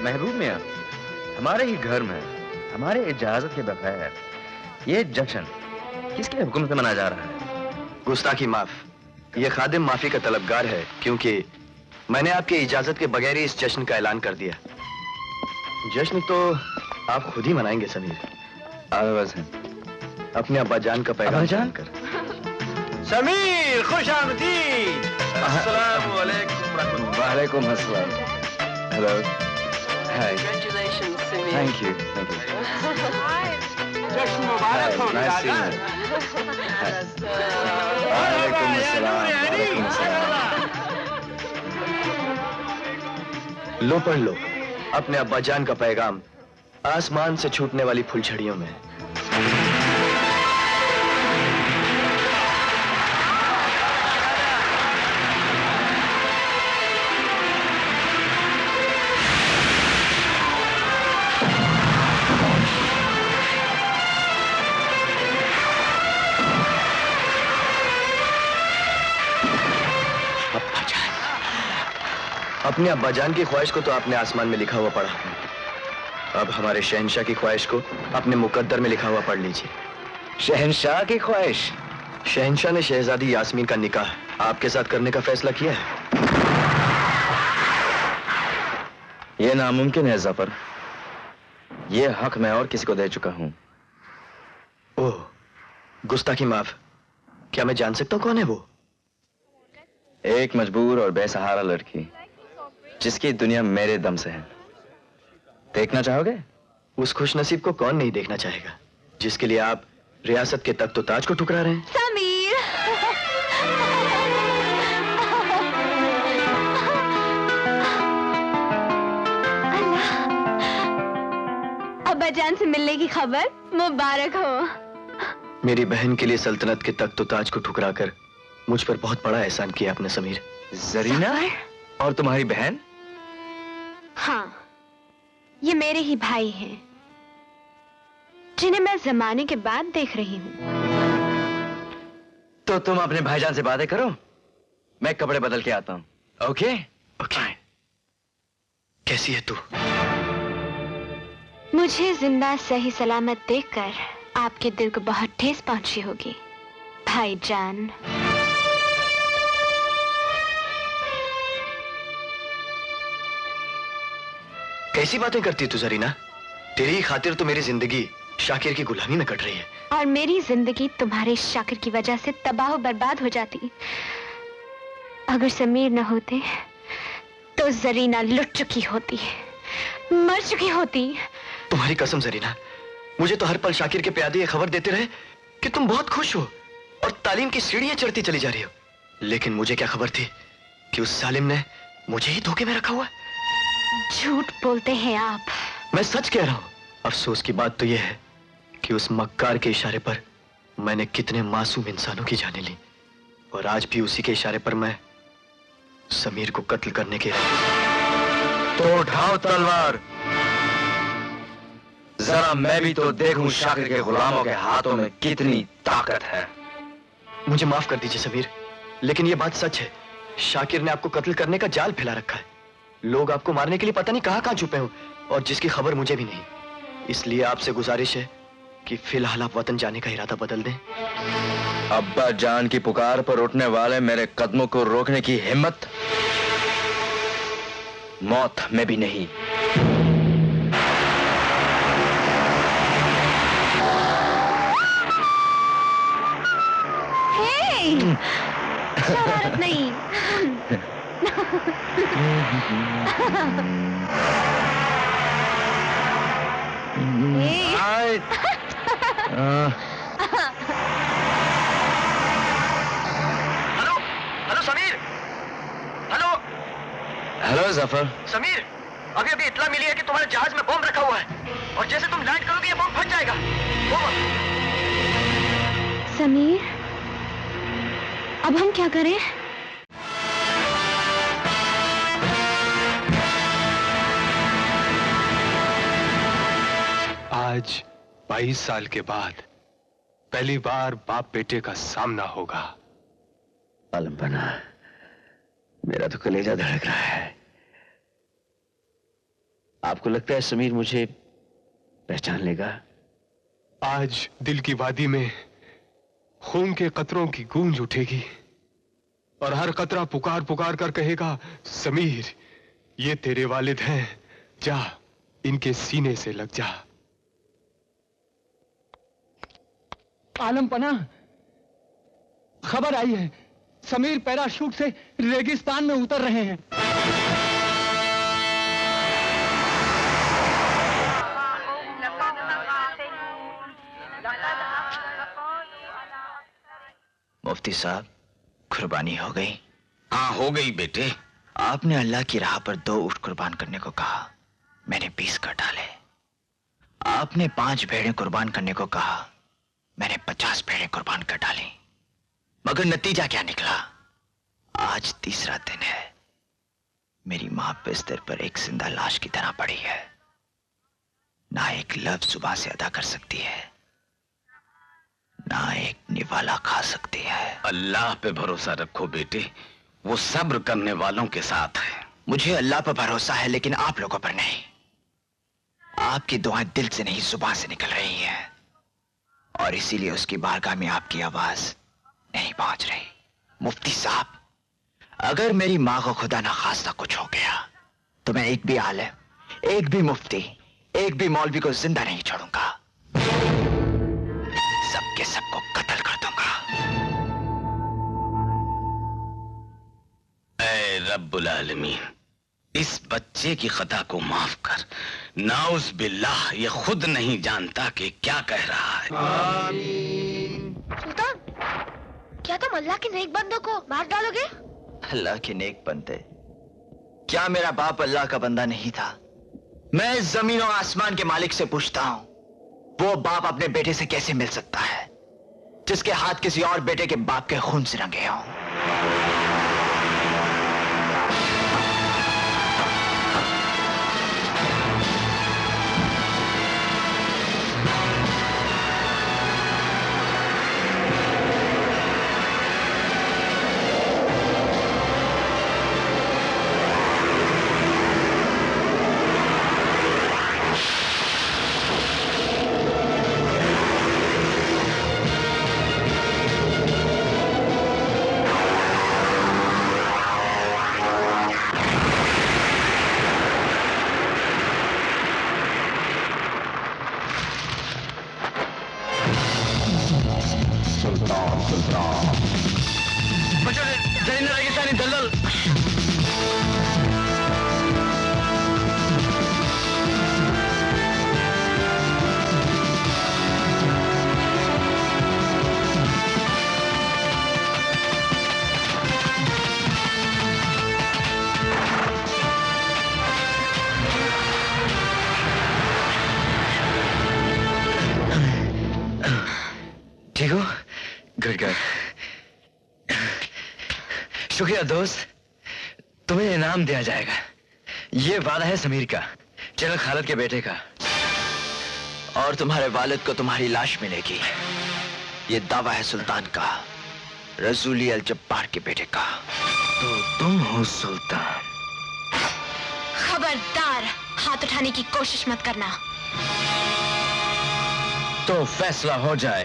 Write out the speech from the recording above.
महबूब मियां, हमारे ही घर में हमारे इजाजत के बगैर ये जश्न किसके हुक्म से मनाया जा रहा है? गुस्ताखी माफ। ये खादिम माफी का तलबगार है क्योंकि मैंने आपकी इजाजत के बगैर ही इस जश्न का ऐलान कर दिया। जश्न तो आप खुद ही मनाएंगे समीर। आवाज है अपने अब्बा जान का पैगाम जानकर। समीर खुश आमदीद। अस्सलाम वालेकुम। वालेकुम अस्सलाम। Hello. Hi. Congratulations, Samir. Thank you, thank you. जश्न मुबारक हो दादा। वालेकुम अस्सलाम, वालेकुम अस्सलाम। लो पढ़ लो अपने अब्बा जान का पैगाम आसमान से छूटने वाली फुलझड़ियों में। अपने अब्बाजान की ख्वाहिश को तो आपने आसमान में लिखा हुआ पढ़ा, अब हमारे शहंशाह की ख्वाहिश को अपने मुकद्दर में लिखा हुआ पढ़ लीजिए। शहंशाह की ख्वाहिश? शहंशाह ने शहजादी यास्मीन का निकाह आपके साथ करने का फैसला किया है। यह नामुमकिन है जफर, यह हक मैं और किसी को दे चुका हूं। ओह, गुस्ताखी माफ। क्या मैं जान सकता हूं कौन है वो? एक मजबूर और बेसहारा लड़की जिसकी दुनिया मेरे दम से है। देखना चाहोगे? उस खुशनसीब को कौन नहीं देखना चाहेगा जिसके लिए आप रियासत के तख्त ताज को ठुकरा रहे हैं। समीर, अब्बाजान से मिलने की खबर मुबारक हो। मेरी बहन के लिए सल्तनत के तख्त ताज को ठुकराकर मुझ पर बहुत बड़ा एहसान किया आपने समीर। जरीना और तुम्हारी बहन? हाँ, ये मेरे ही भाई हैं, जिन्हें मैं जमाने के बाद देख रही हूँ। तो तुम अपने भाईजान से बातें करो, मैं कपड़े बदल के आता हूँ। ओके? ओके। कैसी है तू? मुझे जिंदा सही सलामत देखकर आपके दिल को बहुत ठेस पहुंची होगी भाईजान। कैसी बातें करती तू जरीना? तेरी ही खातिर तो मेरी जिंदगी शाकिर की गुलामी में कट रही है। और मेरी जिंदगी तुम्हारे शाकिर की वजह से तबाह बर्बाद हो जाती। अगर समीर न होते तो जरीना लुट चुकी होती, मर चुकी होती। तुम्हारी कसम जरीना, मुझे तो हर पल शाकिर के प्यादे ये खबर देते रहे कि तुम बहुत खुश हो और तालीम की सीढ़ियां चढ़ती चली जा रही हो। लेकिन मुझे क्या खबर थी कि उस सालिम ने मुझे ही धोखे में रखा हुआ। झूठ बोलते हैं आप। मैं सच कह रहा हूं। अफसोस की बात तो यह है कि उस मक्कार के इशारे पर मैंने कितने मासूम इंसानों की जानें ली, और आज भी उसी के इशारे पर मैं समीर को कत्ल करने के लिए। तो उठाओ तलवार, जरा मैं भी तो देखूं शाकिर के गुलामों के हाथों में कितनी ताकत है। मुझे माफ कर दीजिए समीर, लेकिन यह बात सच है। शाकिर ने आपको कत्ल करने का जाल फैला रखा है। लोग आपको मारने के लिए पता नहीं कहां छुपे हो, और जिसकी खबर मुझे भी नहीं। इसलिए आपसे गुजारिश है कि फिलहाल आप वतन जाने का इरादा बदल दें। अब्बा जान की पुकार पर उठने वाले मेरे कदमों को रोकने की हिम्मत मौत में भी नहीं। शरारत नहीं। Hello hello Sameer, hello hello Zafar. Sameer, अभी अभी इत्तला मिली है कि तुम्हारे जहाज में बॉम्ब रखा हुआ है, और जैसे तुम लैंड करोगे ये बॉम्ब फट जाएगा। समीर, अब हम क्या करें? आज 22 साल के बाद पहली बार बाप बेटे का सामना होगा। आलम बना, मेरा तो कलेजा धड़क रहा है। आपको लगता है समीर मुझे पहचान लेगा? आज दिल की वादी में खून के कतरों की गूंज उठेगी और हर कतरा पुकार पुकार कर कहेगा, समीर ये तेरे वालिद हैं, जा इनके सीने से लग जा। आलम पनाह, खबर आई है, समीर पैराशूट से रेगिस्तान में उतर रहे हैं। मुफ्ती साहब, कुर्बानी हो गई? हाँ हो गई बेटे। आपने अल्लाह की राह पर 2 ऊँट कुर्बान करने को कहा, मैंने 20 कर डाले। आपने 5 भेड़ें कुर्बान करने को कहा, मैंने 50 भेड़ें कुर्बान कर डाली। मगर नतीजा क्या निकला? आज तीसरा दिन है, मेरी मां बिस्तर पर एक जिंदा लाश की तरह पड़ी है। ना एक लफ्ज जुबान से अदा कर सकती है, ना एक निवाला खा सकती है। अल्लाह पे भरोसा रखो बेटे, वो सब्र करने वालों के साथ है। मुझे अल्लाह पर भरोसा है, लेकिन आप लोगों पर नहीं। आपकी दुआएं दिल से नहीं, जुबान से निकल रही हैं, और इसीलिए उसकी बारगाह में आपकी आवाज नहीं पहुंच रही। मुफ्ती साहब, अगर मेरी मां को खुदा ना खास्ता कुछ हो गया तो मैं एक भी आलिम, एक भी मुफ्ती, एक भी मौलवी को जिंदा नहीं छोड़ूंगा। सबके सबको कत्ल कर दूंगा। ऐ रब्बुल आलमीन, इस बच्चे की खता को माफ कर। नाउज बिल्लाह, ये खुद नहीं जानता कि क्या कह रहा है। सुल्तान, क्या तुम अल्लाह के नेक बंदों को मार डालोगे? अल्लाह के नेक बंदे? क्या मेरा बाप अल्लाह का बंदा नहीं था? मैं जमीन और आसमान के मालिक से पूछता हूं, वो बाप अपने बेटे से कैसे मिल सकता है जिसके हाथ किसी और बेटे के बाप के खून से रंगे हों? ठीक हो? Good good. शुक्रिया दोस्त, तुम्हें इनाम दिया जाएगा। ये वादा है समीर का, जनरल खालिद के बेटे का। और तुम्हारे वालिद को तुम्हारी लाश मिलेगी। ये दावा है सुल्तान का, रसूली अल जब्बार के बेटे का। तो तुम हो सुल्तान? खबरदार, हाथ उठाने की कोशिश मत करना। तो फैसला हो जाए।